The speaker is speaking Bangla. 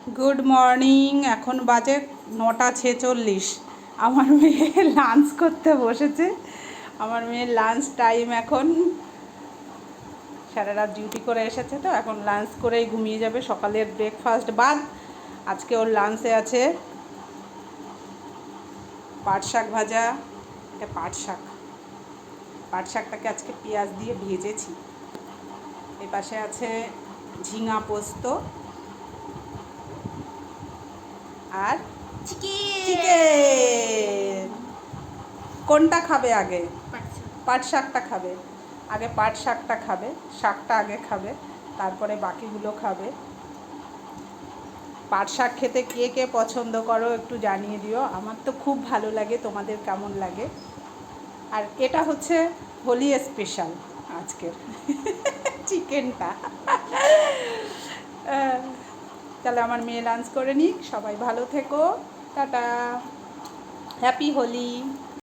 Good morning. এখন বাজে 9:46। আমার মেয়ে লাঞ্চ করতে বসেছে। আমার মেয়ের লাঞ্চ টাইম এখন। সারা রাত ডিউটি করে এসেছে, তো এখন লাঞ্চ করেই ঘুমিয়ে যাবে। সকালের ব্রেকফাস্ট বাদ। আজকে ওর লাঞ্চে আছে পাট শাক ভাজা। এটা পাট শাক। পাট শাকটাকে আজকে পেঁয়াজ দিয়ে ভেজেছি। এ পাশে আছে ঝিঙা পোস্ত আর চিকেন। কোনটা খাবে আগে? পাট শাকটা খাবে আগে। পাট শাকটা খাবে, শাকটা আগে খাবে, তারপরে বাকিগুলো খাবে। পাট শাক খেতে কে কে পছন্দ করো একটু জানিয়ে দিও। আমার তো খুব ভালো লাগে, তোমাদের কেমন লাগে? আর এটা হচ্ছে হোলি স্পেশাল আজকের চিকেনটা। তাহলে আমার মেয়ে লাঞ্চ করে নিক। সবাই ভালো থেকো। টাটা। হ্যাপি হোলি।